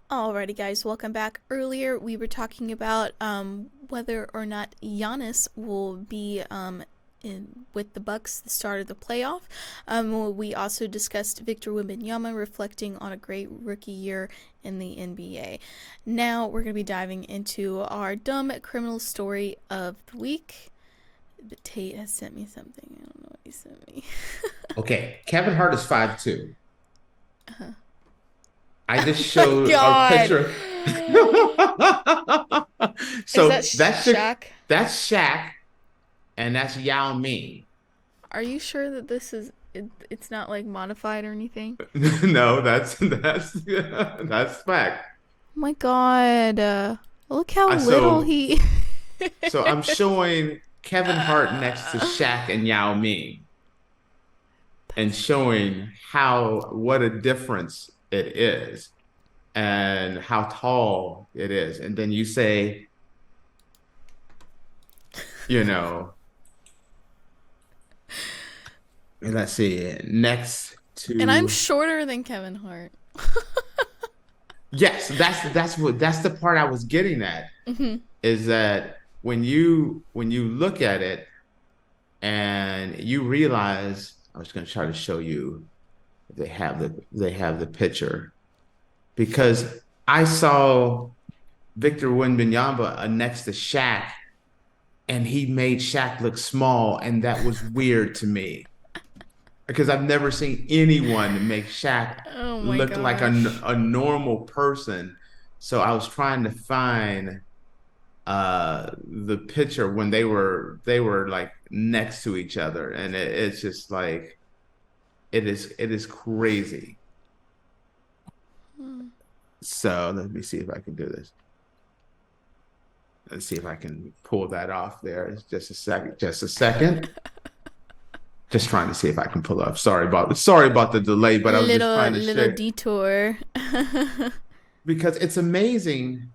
Alrighty, guys, welcome back. Earlier, we were talking about whether or not Giannis will be in with the Bucks the start of the playoff. We also discussed Victor Wembanyama reflecting on a great rookie year in the NBA. Now we're going to be diving into our dumb criminal story of the week. But Tate has sent me something. I don't know what he sent me. Okay, Kevin Hart is 5'2". Uh-huh. I just My showed a God, picture. is that So Shaq? that's Shaq and that's Yao Ming. Are you sure that this is it's not like modified or anything? No, that's fact. Oh my God, look how I little so he. so I'm showing Kevin Hart next to Shaq and Yao Ming and That's showing how what a difference it is and how tall it is. And then you say, you know, let's see, next and I'm to shorter than Kevin Hart. yes, that's the part I was getting at Hmm. is that when you look at it and you realize I was going to try to show you they have the picture because I saw Victor Wembanyama next to Shaq and he made Shaq look small and that was weird to me because I've never seen anyone make Shaq Oh my look like gosh. a normal person. So I was trying to find the picture when they were like next to each other, and it's just like it is crazy. Hmm. So let me see if I can do this. Let's see if I can pull that off there. It's just a second, just a second. Just trying to see if I can pull up. Sorry about the delay, but I was just Little trying to little share detour. because it's amazing.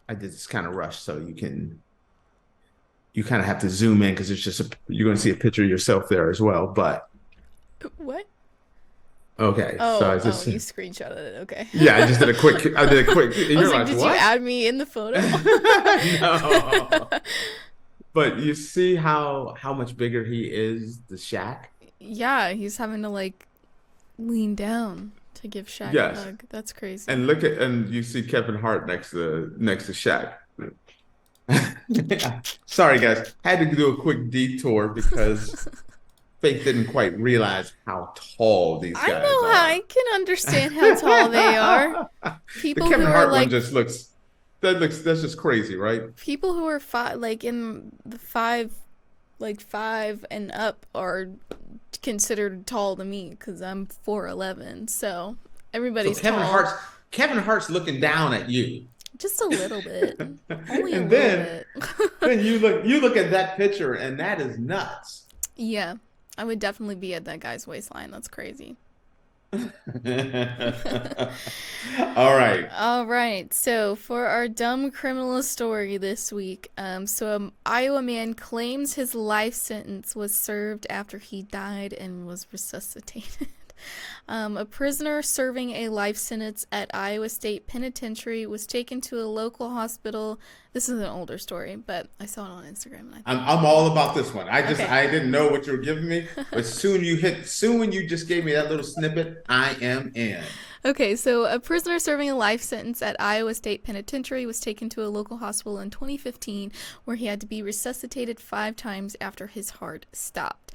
I did this kind of rush, so you kind of have to zoom in because it's just you're going to see a picture of yourself there as well. But What? okay, so Oh, I oh, just you screenshotted it. Okay. yeah, I did a quick, and I was you're like, like, did you what? add me in the photo? No, but you see how much bigger he is, the Shaq. Yeah, he's having to like lean down to give Shaq a Yes, hug. That's crazy. and and you see Kevin Hart next to Shaq. Sorry, guys, had to do a quick detour because Faith didn't quite realize how tall these I guys know how I are. can understand how tall they are. The People who Kevin are Hart one like just that's just crazy, right? people who are like in the five and up are considered tall to me because I'm 4'11". So So everybody's tall, Kevin Hart's looking down at you. just a little bit, only a And little then bit. you look at that picture and that is nuts. Yeah, I would definitely be at that guy's waistline. That's crazy. All right. All right, so for our dumb criminal story this week, an Iowa man claims his life sentence was served after he died and was resuscitated. A prisoner serving a life sentence at Iowa State Penitentiary was taken to a local hospital. This is an older story, but I saw it on Instagram and I I'm thought, I'm all about this one. okay. I didn't know what you were giving me, but soon when you just gave me that little snippet, I am in. Okay, so a prisoner serving a life sentence at Iowa State Penitentiary was taken to a local hospital in 2015 where he had to be resuscitated 5 times after his heart stopped.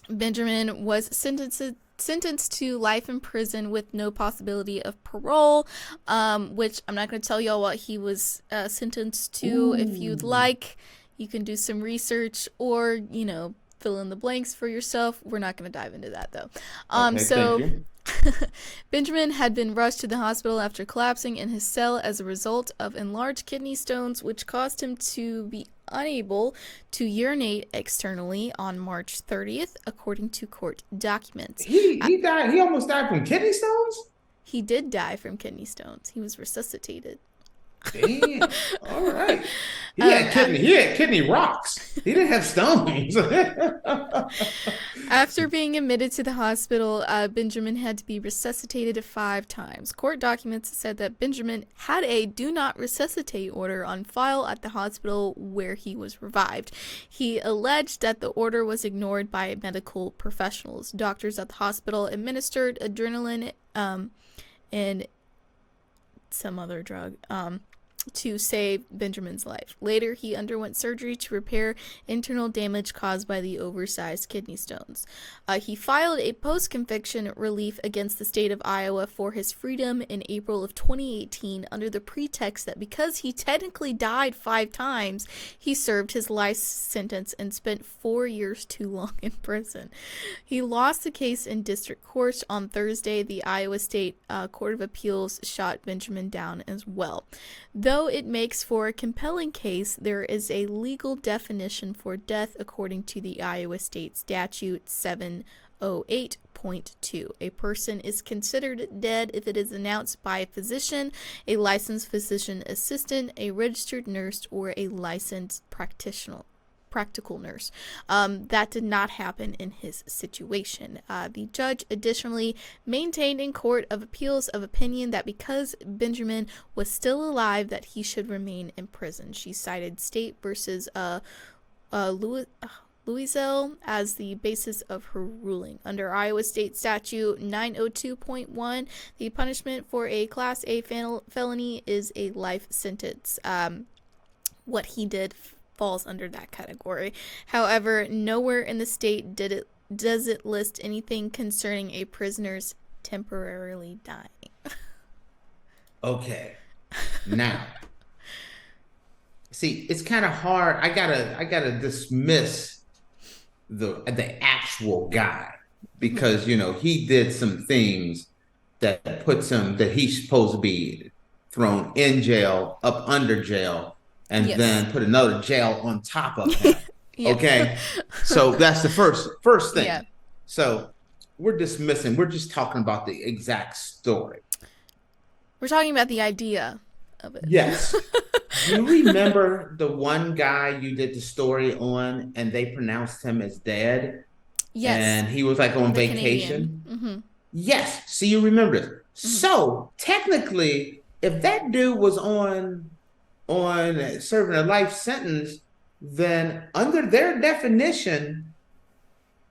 Benjamin was sentenced to life in prison with no possibility of parole, which I'm not going to tell y'all what he was sentenced to. If you'd Ooh. like, you can do some research or, fill in the blanks for yourself. We're not going to dive into that though. Okay, thank So you. Benjamin had been rushed to the hospital after collapsing in his cell as a result of enlarged kidney stones, which caused him to be unable to urinate externally on March 30th, according to court documents. Uh, He died. He almost died from kidney stones. he did die from kidney stones. He was resuscitated. Damn. All right. Um, He had kidney rocks. He didn't have stones. After being admitted to the hospital, Benjamin had to be resuscitated 5 times. Court documents said that Benjamin had a do not resuscitate order on file at the hospital where he was revived. He alleged that the order was ignored by medical professionals. Doctors at the hospital administered adrenaline and some other drug to save Benjamin's life. Later, he underwent surgery to repair internal damage caused by the oversized kidney stones. He filed a post-conviction relief against the state of Iowa for his freedom in April of 2018 under the pretext that because he technically died 5 times, he served his life sentence and spent 4 years too long in prison. He lost the case in district court on Thursday. The Iowa State Court of Appeals shot Benjamin down as well. Though it makes for a compelling case, there is a legal definition for death according to the Iowa State Statute 708.2. A person is considered dead if it is announced by a physician, a licensed physician assistant, a registered nurse, or a licensed practical nurse. That did not happen in his situation. The judge additionally maintained in Court of Appeals of opinion that because Benjamin was still alive, that he should remain in prison. She cited State versus Louisville as the basis of her ruling. Under Iowa State Statute 902.1, the punishment for a Class A felony is a life sentence. What he did falls under that category. However, nowhere in the state does it list anything concerning a prisoner's temporarily dying. Okay. Now, see, it's kind of hard. I gotta dismiss the actual guy because he did some things that puts him that he's supposed to be thrown in jail, up under jail, and then put another jail on top of him. Okay, so that's the first thing. Yeah. So we're just talking about the exact story. We're talking about the idea of it. Yes. You remember the one guy you did the story on and they pronounced him as dead? Yes. And he was like on vacation? Mm-hmm. Yes. See, you remember this. Mm-hmm. So technically, if that dude was on serving a life sentence, then under their definition,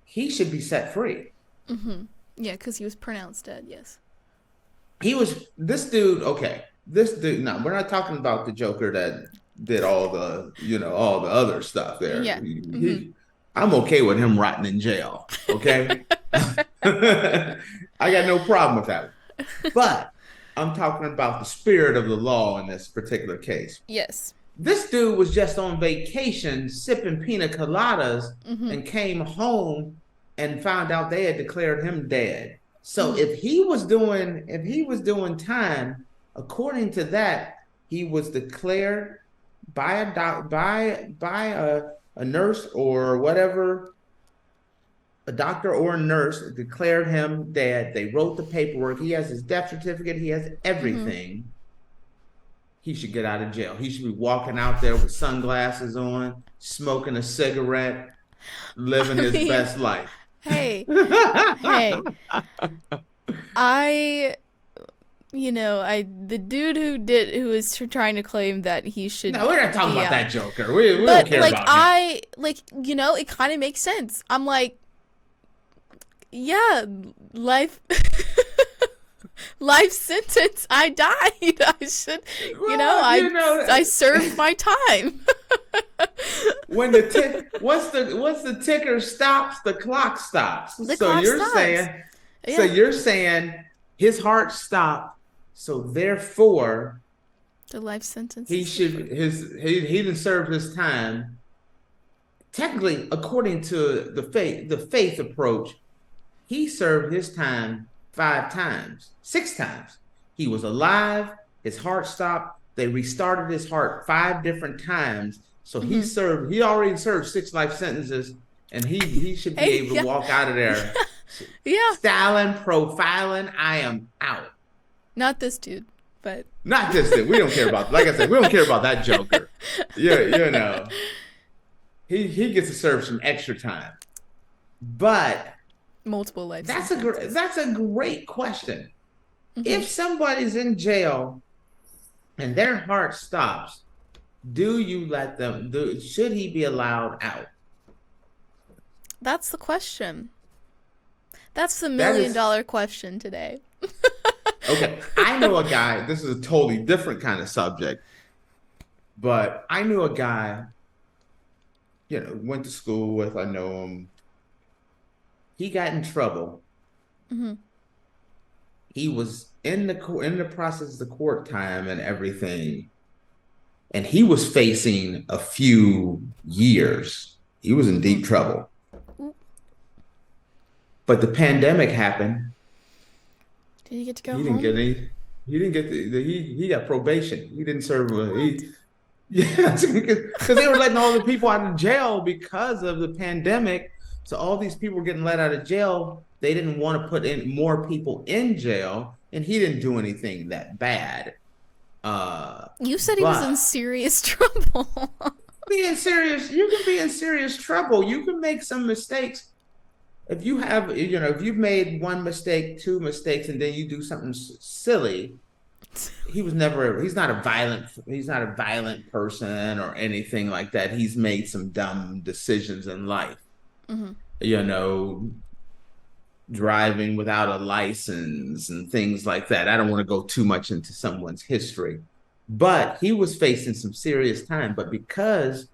he should be set free. Mm-hmm. Yeah, because he was pronounced dead, yes. This dude, no, we're not talking about the Joker that did all the other stuff there. Yeah. I'm okay with him rotting in jail, okay? I got no problem with that. But I'm talking about the spirit of the law in this particular case. Yes. This dude was just on vacation sipping pina coladas and came home and found out they had declared him dead. So if he was doing time, according to that, he was declared by a nurse or whatever. A doctor or a nurse declared him dead. They wrote the paperwork. He has his death certificate. He has everything. He should get out of jail. He should be walking out there with sunglasses on, smoking a cigarette, living his best life. Hey, the dude who was trying to claim that he should. No, we're not talking about that Joker. We don't care about him. It kind of makes sense. I'm like, yeah, life sentence. I died. I should, I served my time. When once the ticker stops, the clock stops. So you're saying his heart stopped, so therefore the life sentence. He didn't serve his time. Technically, according to the faith approach, he served his time 5 times, 6 times. He was alive, his heart stopped, they restarted his heart 5 different times. So he already served 6 life sentences, and he should be able to walk out of there. Yeah. Styling, profiling, I am out. Not this dude. but not this thing. We don't care about. Like I said, we don't care about that Joker. Yeah, he gets to serve some extra time. But multiple life that's sentences. that's a great question. Mm-hmm. If somebody's in jail and their heart stops, do you let them do? Should he be allowed out? That's the question. That's the That million is dollar question today. okay. I know a guy. This is a totally different kind of subject, but I knew a guy. Went to school with. I know him. He got in trouble. Mm-hmm. He was in the process of the court time and everything, and he was facing a few years. He was in deep trouble. But the pandemic happened. Did he get to go He didn't home? get any. He didn't get he got probation. He didn't serve. What? Yeah, because they were letting all the people out of jail because of the pandemic. So all these people were getting let out of jail. They didn't want to put in more people in jail, and he didn't do anything that bad. You said he was in But serious trouble. being serious, you can be in serious trouble. You can make some mistakes. If you've made one mistake, two mistakes, and then you do something silly, he's not a violent person or anything like that. He's made some dumb decisions in life. Mm-hmm. You know, driving without a license and things like that. I don't want to go too much into someone's history, but he was facing some serious time. But because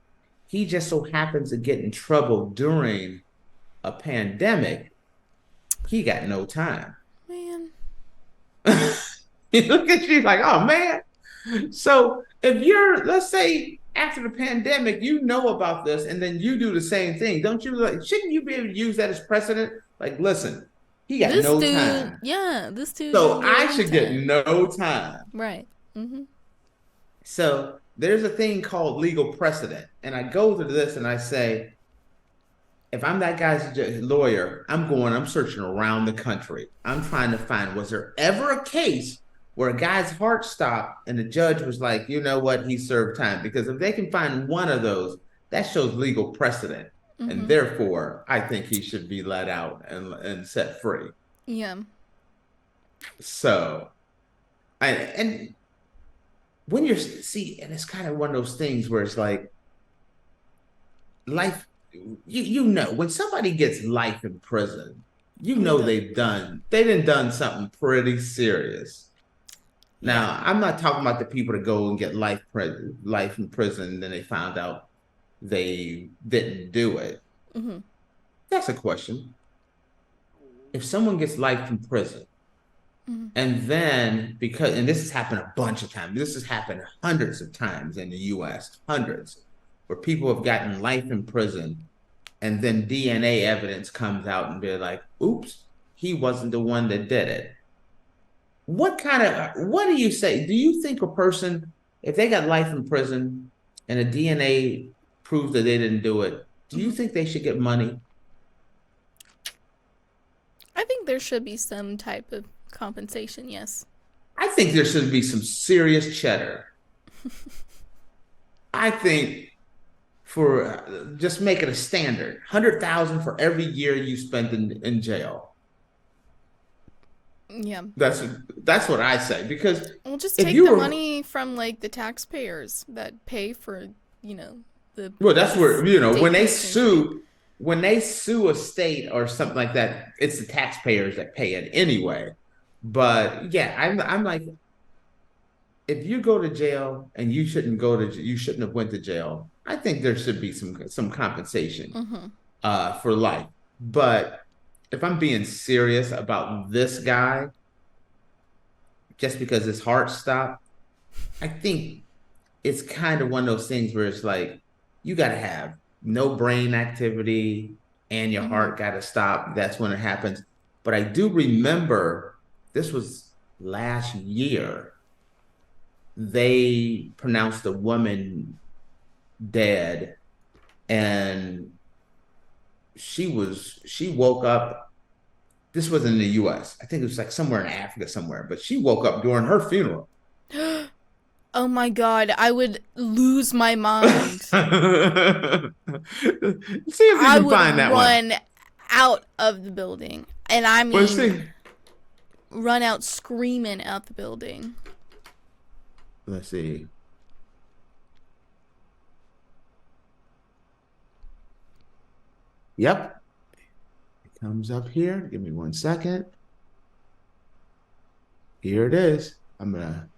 he just so happens to get in trouble during a pandemic, he got no time. Man. You look at you like, oh man. So if let's say after the pandemic, you know about this, and then you do the same thing, don't you shouldn't you be able to use that as precedent? Like, listen, he got This no dude, time. yeah, this dude So didn't get I any should get time. no time. Right. Mm-hmm. So there's a thing called legal precedent. And I go through this and I say, if I'm that guy's lawyer, I'm searching around the country. I'm trying to find, was there ever a case where a guy's heart stopped and the judge was like, you know what, he served time? Because if they can find one of those, that shows legal precedent. And Mm-hmm. therefore, I think he should be let out and set free. Yeah. So, and when and it's kind of one of those things where it's like life, when somebody gets life in prison, they done something pretty serious. Yeah. Now, I'm not talking about the people that go and get life in prison, and then they found out they didn't do it. Mm-hmm. That's a question. If someone gets life in prison, Mm-hmm. and then and this has happened a bunch of times, this has happened hundreds of times in the US, hundreds, where people have gotten life in prison, and then DNA evidence comes out and they're like, oops, he wasn't the one that did it. What do you say? Do you think a person, if they got life in prison and the DNA proves that they didn't do it, do you Mm-hmm. think they should get money? I think there should be some type of compensation, yes. I think there should be some serious cheddar. I think for just make it a standard, 100,000 for every year you spent in jail. Yeah. That's what I say, because We'll just if take you the were money from like the taxpayers that pay for, the well, that's where state penitentiary. when they sue a state or something like that, it's the taxpayers that pay it anyway. But yeah, I'm like, if you go to jail and you shouldn't have went to jail. I think there should be some compensation Mm-hmm. for life. But if I'm being serious about this guy, just because his heart stopped, I think it's kind of one of those things where it's like you got to have no brain activity and your Mm-hmm. heart got to stop. That's when it happens. But I do remember this was last year. They pronounced a woman dead, and she woke up. This was in the US. I think it was like somewhere in Africa somewhere, but she woke up during her funeral. Oh my God, I would lose my mind. See if you I can would find that one. run out of the building. And I Well, mean, see. run out screaming out the building. Let's see. Yep. It comes up here. Give me 1 second. Here it is. I'm gonna.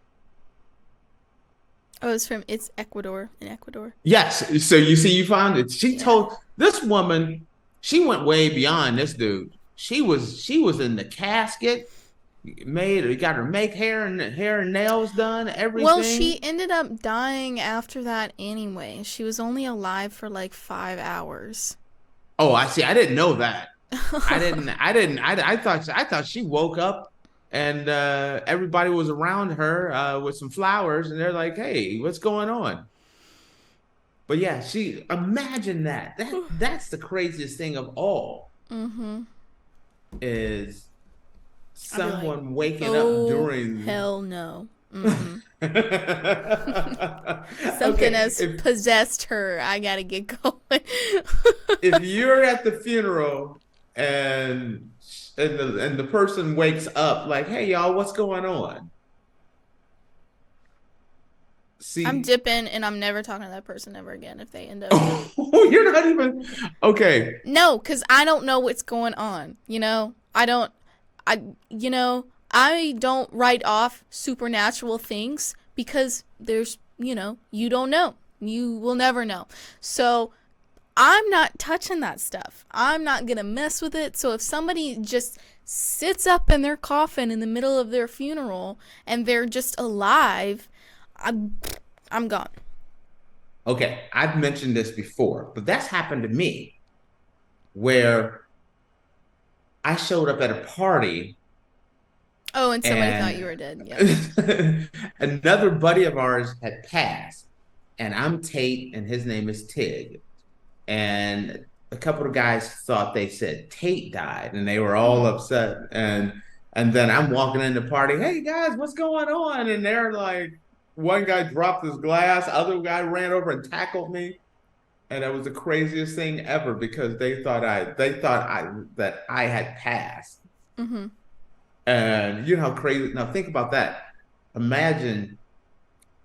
Oh, it's Ecuador, in Ecuador. Yes. So you see, you found it. She Yeah. told this woman, she went way beyond this dude. She was in the casket, got her make hair and nails done, Well, everything. she ended up dying after that anyway. She was only alive for like 5 hours. Oh, I see. I didn't know that. I thought she woke up and everybody was around her with some flowers and they're like, "Hey, what's going on?" But yeah, she imagine that. That's the craziest thing of all Mm-hmm. is I'd be like, someone waking up oh, during. hell no. Mm-mm. Something Okay, has possessed her. I gotta get going. if you're at the funeral and the person wakes up like, "Hey y'all, what's going on?" I'm See, dipping and I'm never talking to that person ever again if they end up. oh, you're not even okay. No, because I don't know what's going on. I don't write off supernatural things because you don't know. You will never know. So I'm not touching that stuff. I'm not going to mess with it. So if somebody just sits up in their coffin in the middle of their funeral and they're just alive, I'm gone. Okay, I've mentioned this before, but that's happened to me where I showed up at a party Oh, and somebody thought you and were dead. Yep. another buddy of ours had passed, and I'm Tate, and his name is Tig. And a couple of guys thought they said Tate died, and they were all Mm. upset. And then I'm walking in the party, "Hey guys, what's going on?" And they're like, one guy dropped his glass, other guy ran over and tackled me, and that was the craziest thing ever because they thought I that I had passed. Mm-hmm. And you know how crazy. Now think about that. Imagine,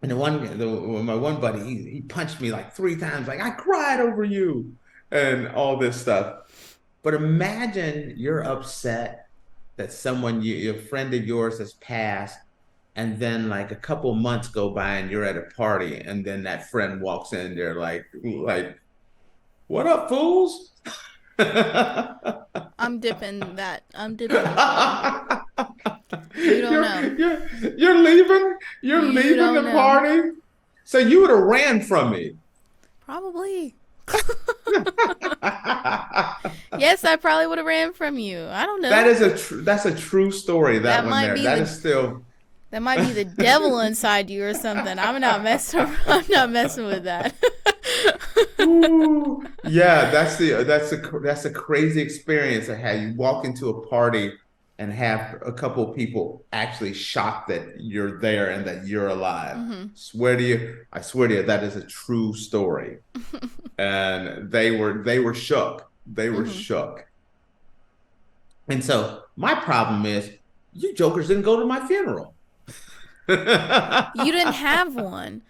and my one buddy, he punched me like 3 times, like I cried over you, and all this stuff. But imagine you're upset that a friend of yours has passed, and then like a couple months go by and you're at a party, and then that friend walks in there like, "What up, fools?" I'm dipping that. I'm dipping as well. You don't know. You're leaving. You're You leaving don't the know. party. So you would have ran from me. Probably. Yes, I probably would have ran from you. I don't know. That's a true story. That That one might there. be That the is still. that might be the devil inside you or something. I'm not messing. I'm not messing with that. Ooh, yeah, that's a crazy experience I had. You walk into a party and have a couple of people actually shocked that you're there and that you're alive. Mm-hmm. I swear to you, that is a true story. And they were shook. They were Mm-hmm. shook. And so my problem is you jokers didn't go to my funeral. You didn't have one.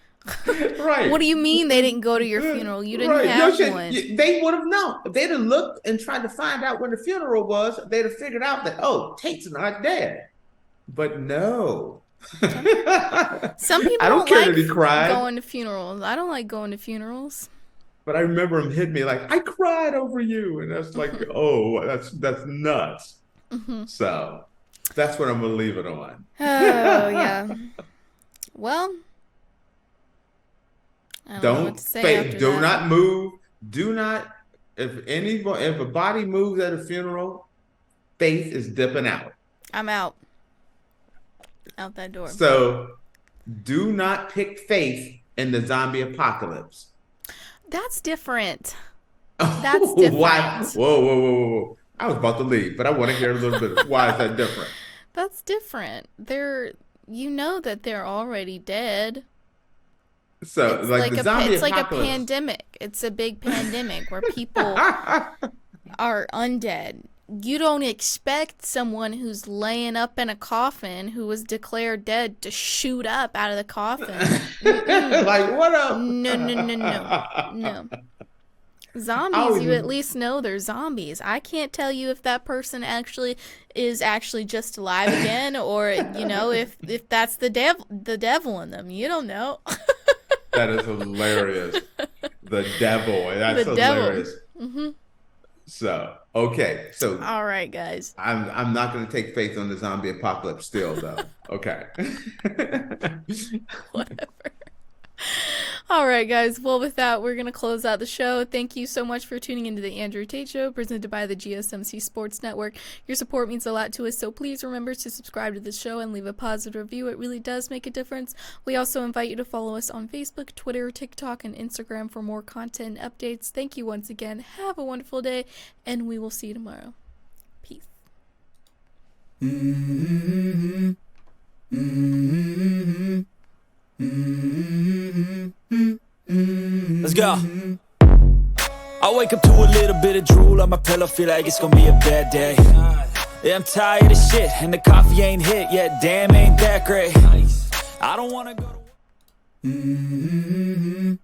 What Right. do you mean they didn't go to your funeral? You didn't Right. Yo, have shit, one. they would have known. If they'd have looked and tried to find out when the funeral was, they'd have figured out that, oh, Tate's not dead. But no. Some some I people don't don't care like that he cried, going to funerals. I don't like going to funerals. but I remember him hitting me like, "I cried over you." And that's like, Mm-hmm. oh, that's nuts. Mm-hmm. So that's what I'm gonna leave it on. Oh yeah. Well, I don't know what to say after Do that. not move. Do not if a body moves at a funeral, faith is dipping out. I'm out that door. So do not pick faith in the zombie apocalypse. That's different. That's Oh, why? different. Whoa, whoa, whoa, whoa, whoa. I was about to leave, but I want to hear a little bit. Why is that different? That's different. They're You know that they're already dead. So, It's like like the zombie it's like a apocalypse. pandemic. It's a big pandemic where people are undead. You don't expect someone who's laying up in a coffin who was declared dead to shoot up out of the coffin. Like, what up? No, no, no, no. No. I Zombies, you at would, least know they're zombies. I can't tell you if that person is actually just alive again, or if that's the devil in them. You don't know. that is hilarious. The devil. That's The devil. hilarious. So, okay. So All right, guys. I'm not going to take faith on the zombie apocalypse still, though. Okay. Whatever. All right, guys. Well, with that, we're going to close out the show. Thank you so much for tuning into the Andrew Tate Show, presented by the GSMC Sports Network. Your support means a lot to us, so please remember to subscribe to the show and leave a positive review. It really does make a difference. We also invite you to follow us on Facebook, Twitter, TikTok, and Instagram for more content and updates. Thank you once again. Have a wonderful day, and we will see you tomorrow. Peace. Let's go. I wake up to a little bit of drool on my pillow, feel like it's gonna be a bad day. Yeah, I'm tired of shit, and the coffee ain't hit yet, damn ain't that great. I don't wanna go to